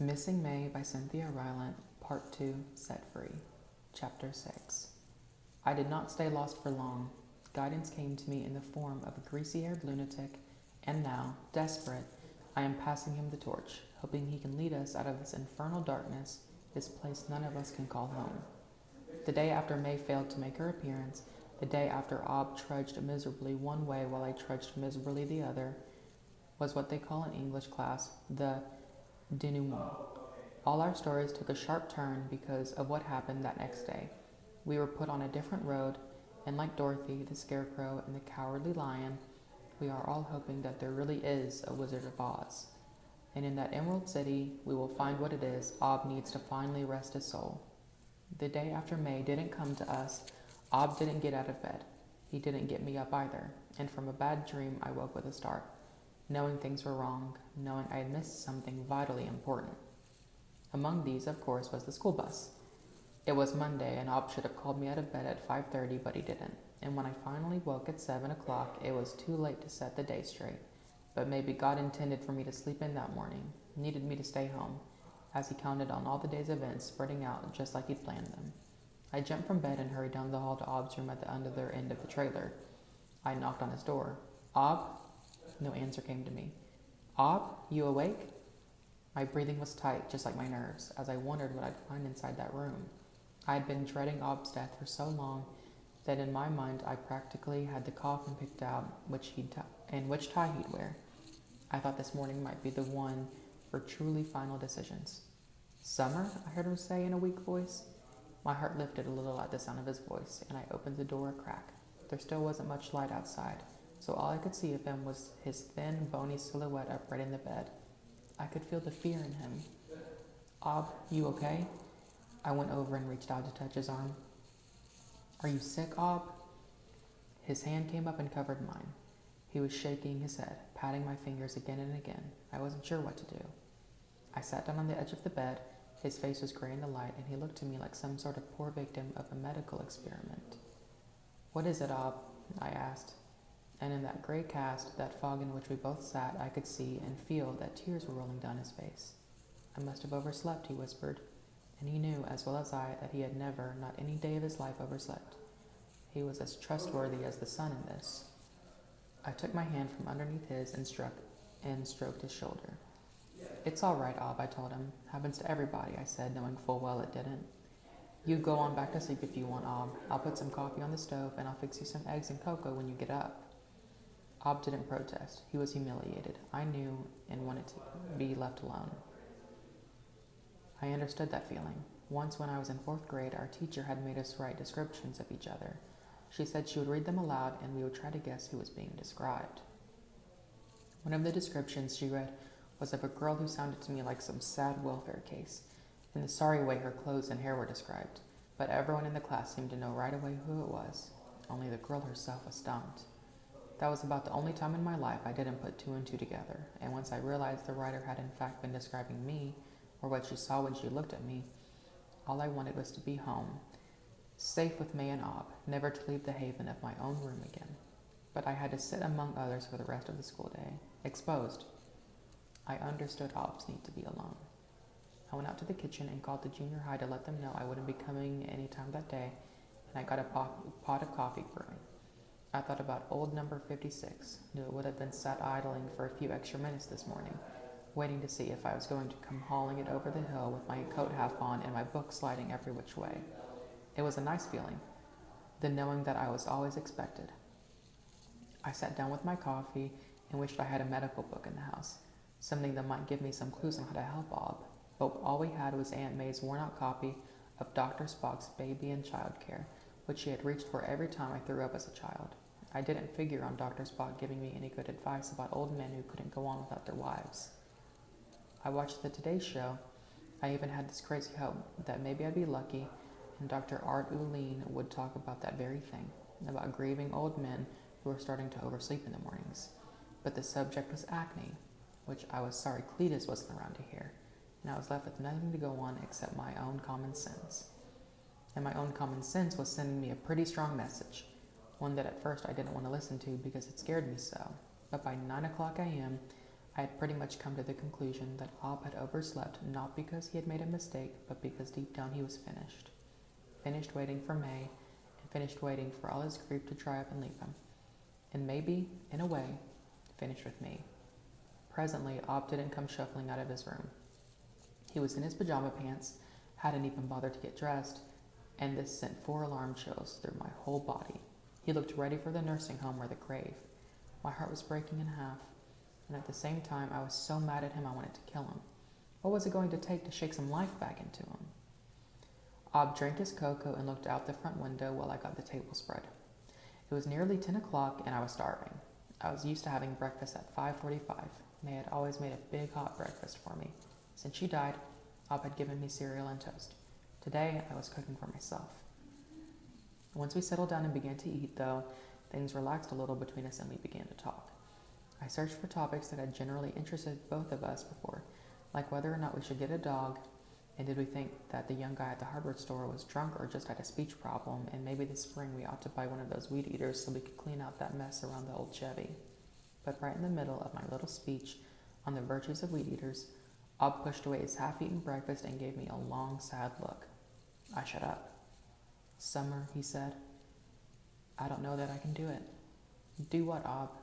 Missing May by Cynthia Rylant, Part 2, Set Free, Chapter 6. I did not stay lost for long. Guidance came to me in the form of a greasy-haired lunatic, and now, desperate, I am passing him the torch, hoping he can lead us out of this infernal darkness, this place none of us can call home. The day after May failed to make her appearance, the day after Ob trudged miserably one way while I trudged miserably the other, was what they call in English class the denouement. All our stories took a sharp turn because of what happened that next day. We were put on a different road, and like Dorothy, the Scarecrow, and the Cowardly Lion, we are all hoping that there really is a Wizard of Oz. And in that Emerald City, we will find what it is Ob needs to finally rest his soul. The day after May didn't come to us, Ob didn't get out of bed. He didn't get me up either, and from a bad dream I woke with a start, knowing things were wrong, knowing I had missed something vitally important. Among these, of course, was the school bus. It was Monday, and Ob should have called me out of bed at 5:30, but he didn't. And when I finally woke at 7 o'clock, it was too late to set the day straight. But maybe God intended for me to sleep in that morning, needed me to stay home, as he counted on all the day's events spreading out just like he'd planned them. I jumped from bed and hurried down the hall to Ob's room at the other end of the trailer. I knocked on his door. Ob? No answer came to me. Ob, you awake? My breathing was tight, just like my nerves, as I wondered what I'd find inside that room. I had been dreading Ob's death for so long that in my mind I practically had the coffin picked out and which tie he'd wear. I thought this morning might be the one for truly final decisions. Summer? I heard him say in a weak voice. My heart lifted a little at the sound of his voice, and I opened the door a crack. There still wasn't much light outside, so all I could see of him was his thin, bony silhouette upright in the bed. I could feel the fear in him. Ob, you okay? I went over and reached out to touch his arm. Are you sick, Ob? His hand came up and covered mine. He was shaking his head, patting my fingers again and again. I wasn't sure what to do. I sat down on the edge of the bed. His face was gray in the light, and he looked to me like some sort of poor victim of a medical experiment. What is it, Ob? I asked. And in that gray cast, that fog in which we both sat, I could see and feel that tears were rolling down his face. I must have overslept, he whispered, and he knew as well as I that he had never, not any day of his life, overslept. He was as trustworthy as the sun in this. I took my hand from underneath his and stroked his shoulder. It's all right, Ob, I told him. Happens to everybody, I said, knowing full well it didn't. You go on back to sleep if you want, Ob. I'll put some coffee on the stove, and I'll fix you some eggs and cocoa when you get up. Ob didn't protest. He was humiliated. I knew and wanted to be left alone. I understood that feeling. Once when I was in 4th grade, our teacher had made us write descriptions of each other. She said she would read them aloud, and we would try to guess who was being described. One of the descriptions she read was of a girl who sounded to me like some sad welfare case, in the sorry way her clothes and hair were described, but everyone in the class seemed to know right away who it was. Only the girl herself was stumped. That was about the only time in my life I didn't put 2 and 2 together, and once I realized the writer had in fact been describing me, or what she saw when she looked at me, all I wanted was to be home, safe with May and Ob, never to leave the haven of my own room again. But I had to sit among others for the rest of the school day, exposed. I understood Ob's need to be alone. I went out to the kitchen and called the junior high to let them know I wouldn't be coming any time that day, and I got a pot of coffee brewing. I thought about old number 56, knew it would have been sat idling for a few extra minutes this morning, waiting to see if I was going to come hauling it over the hill with my coat half on and my book sliding every which way. It was a nice feeling, the knowing that I was always expected. I sat down with my coffee and wished I had a medical book in the house, something that might give me some clues on how to help Ob, but all we had was Aunt May's worn-out copy of Dr. Spock's Baby and Child Care, which she had reached for every time I threw up as a child. I didn't figure on Dr. Spock giving me any good advice about old men who couldn't go on without their wives. I watched the Today Show. I even had this crazy hope that maybe I'd be lucky and Dr. Art Uline would talk about that very thing, about grieving old men who were starting to oversleep in the mornings. But the subject was acne, which I was sorry Cletus wasn't around to hear, and I was left with nothing to go on except my own common sense. And my own common sense was sending me a pretty strong message, one that at first I didn't want to listen to because it scared me so. But by 9 o'clock a.m., I had pretty much come to the conclusion that Ob had overslept not because he had made a mistake, but because deep down he was finished. Finished waiting for May, and finished waiting for all his grief to dry up and leave him. And maybe, in a way, finished with me. Presently, Ob didn't come shuffling out of his room. He was in his pajama pants, hadn't even bothered to get dressed, and this sent 4 alarm chills through my whole body. He looked ready for the nursing home or the grave. My heart was breaking in half, and at the same time, I was so mad at him I wanted to kill him. What was it going to take to shake some life back into him? Ob drank his cocoa and looked out the front window while I got the table spread. It was nearly 10 o'clock, and I was starving. I was used to having breakfast at 5:45. May had always made a big hot breakfast for me. Since she died, Ob had given me cereal and toast. Today, I was cooking for myself. Once we settled down and began to eat, though, things relaxed a little between us and we began to talk. I searched for topics that had generally interested both of us before, like whether or not we should get a dog, and did we think that the young guy at the hardware store was drunk or just had a speech problem, and maybe this spring we ought to buy one of those weed eaters so we could clean out that mess around the old Chevy. But right in the middle of my little speech on the virtues of weed eaters, Ob pushed away his half-eaten breakfast and gave me a long, sad look. I shut up. "Summer," he said, "I don't know that I can do it." "Do what, Ob?"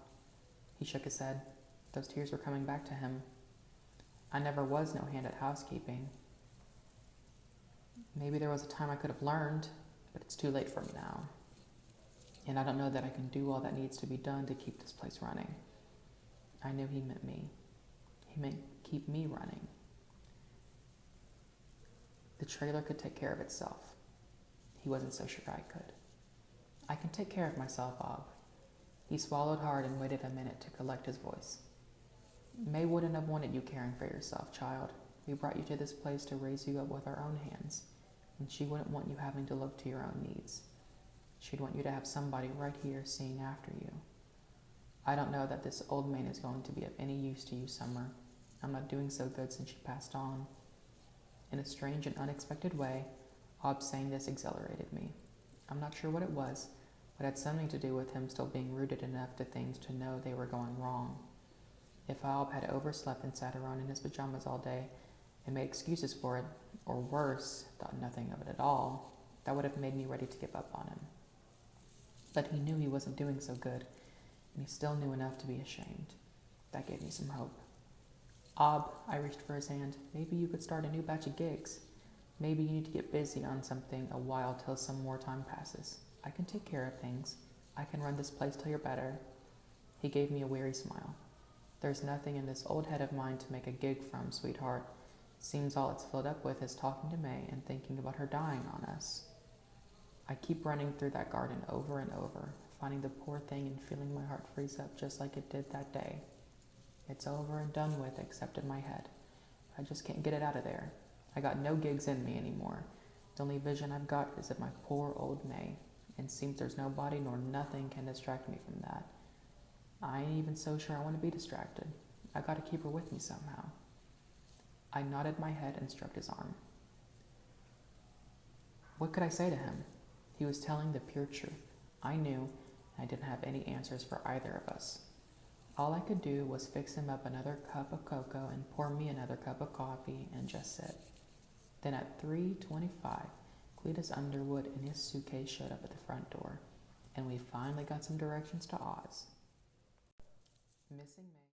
He shook his head. Those tears were coming back to him. "I never was no hand at housekeeping. Maybe there was a time I could have learned, but it's too late for me now. And I don't know that I can do all that needs to be done to keep this place running." I knew he meant me. He meant keep me running. The trailer could take care of itself. He wasn't so sure I could. "I can take care of myself, Ob." He swallowed hard and waited a minute to collect his voice. "May wouldn't have wanted you caring for yourself, child. We brought you to this place to raise you up with our own hands, and she wouldn't want you having to look to your own needs. She'd want you to have somebody right here seeing after you. I don't know that this old man is going to be of any use to you, Summer. I'm not doing so good since she passed on." In a strange and unexpected way, Ob saying this exhilarated me. I'm not sure what it was, but it had something to do with him still being rooted enough to things to know they were going wrong. If Ob had overslept and sat around in his pajamas all day and made excuses for it, or worse, thought nothing of it at all, that would have made me ready to give up on him. But he knew he wasn't doing so good, and he still knew enough to be ashamed. That gave me some hope. "Ob," I reached for his hand, "maybe you could start a new batch of gigs. Maybe you need to get busy on something a while till some more time passes. I can take care of things. I can run this place till you're better." He gave me a weary smile. "There's nothing in this old head of mine to make a gig from, sweetheart. Seems all it's filled up with is talking to May and thinking about her dying on us. I keep running through that garden over and over, finding the poor thing and feeling my heart freeze up just like it did that day. It's over and done with except in my head. I just can't get it out of there. I got no gigs in me anymore. The only vision I've got is of my poor old May, and seems there's nobody nor nothing can distract me from that. I ain't even so sure I want to be distracted. I got to keep her with me somehow." I nodded my head and stroked his arm. What could I say to him? He was telling the pure truth. I knew, and I didn't have any answers for either of us. All I could do was fix him up another cup of cocoa and pour me another cup of coffee and just sit. Then at 3:25, Cletus Underwood and his suitcase showed up at the front door, and we finally got some directions to Oz. Missing May.